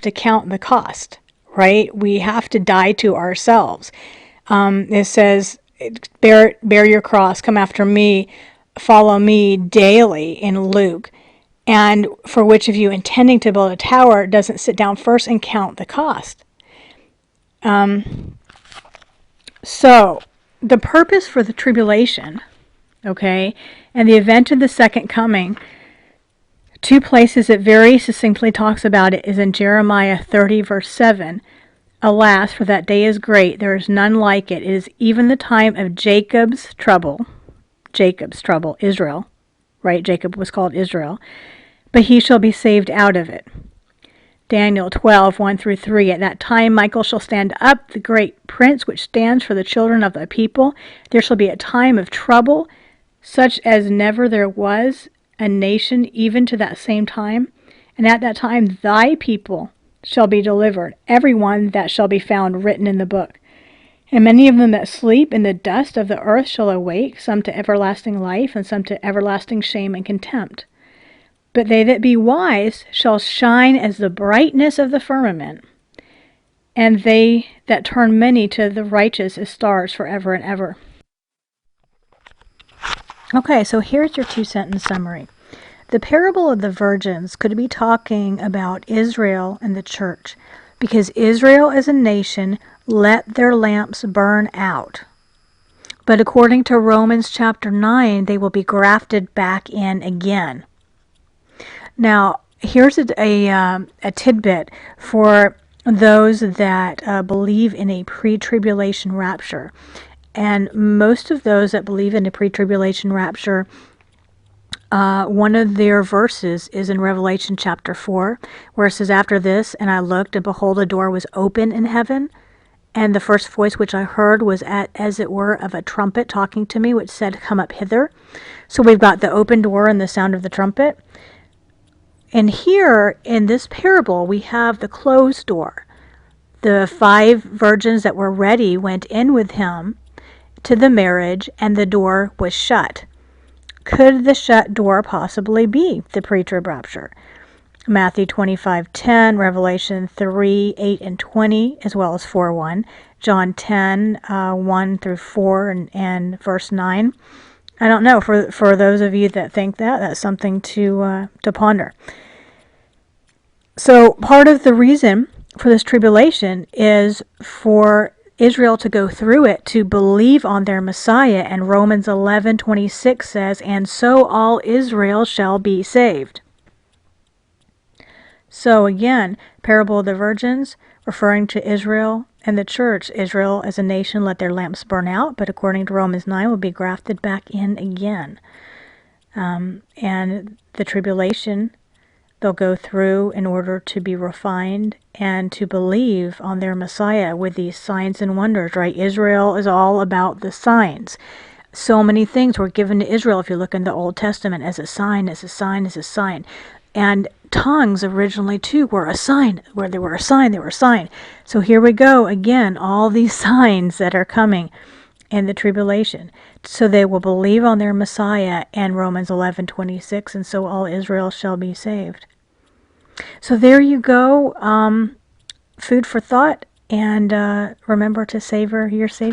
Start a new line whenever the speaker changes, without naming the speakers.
to count the cost, right? We have to die to ourselves. It says, bear your cross, come after me, follow me daily in Luke. And for which of you intending to build a tower doesn't sit down first and count the cost? So, the purpose for the tribulation, okay, and the event of the second coming, two places it very succinctly talks about it is in Jeremiah 30, verse 7. Alas, for that day is great, there is none like it. It is even the time of Jacob's trouble, Israel, right? Jacob was called Israel. But he shall be saved out of it. Daniel 12, 1 through 3. At that time Michael shall stand up, the great prince which stands for the children of the people. There shall be a time of trouble, such as never there was a nation even to that same time. And at that time thy people shall be delivered, every one that shall be found written in the book. And many of them that sleep in the dust of the earth shall awake, some to everlasting life, and some to everlasting shame and contempt. But they that be wise shall shine as the brightness of the firmament, and they that turn many to the righteous as stars forever and ever. Okay, so here's your 2-sentence summary. The parable of the virgins could be talking about Israel and the church, because Israel as a nation let their lamps burn out. But according to Romans chapter 9, they will be grafted back in again. Now, here's a tidbit for those that believe in a pre-tribulation rapture. And most of those that believe in a pre-tribulation rapture, one of their verses is in Revelation chapter 4, where it says, after this, and I looked, and behold, a door was open in heaven. And the first voice which I heard was as it were of a trumpet talking to me, which said, come up hither. So we've got the open door and the sound of the trumpet. And here, in this parable, we have the closed door. The 5 virgins that were ready went in with him to the marriage, and the door was shut. Could the shut door possibly be the pre-trib rapture? Matthew 25:10, Revelation 3:8 and 20, as well as 4:1, John 10, 1 through 4 and verse 9. I don't know. For those of you that think that's something to ponder. So part of the reason for this tribulation is for Israel to go through it, to believe on their Messiah. And Romans 11:26 says, and so all Israel shall be saved. So again, parable of the virgins, referring to Israel and the church. Israel as a nation let their lamps burn out, but according to Romans 9 will be grafted back in again. And the tribulation they'll go through in order to be refined and to believe on their Messiah with these signs and wonders, right? Israel is all about the signs. So many things were given to Israel, if you look in the Old Testament, as a sign, as a sign, as a sign. And tongues originally too were a sign. Where they were a sign, they were a sign. So here we go again, all these signs that are coming in the tribulation. So they will believe on their Messiah, and Romans 11:26, and so all Israel shall be saved. So there you go. Food for thought, and remember to savor your Savior.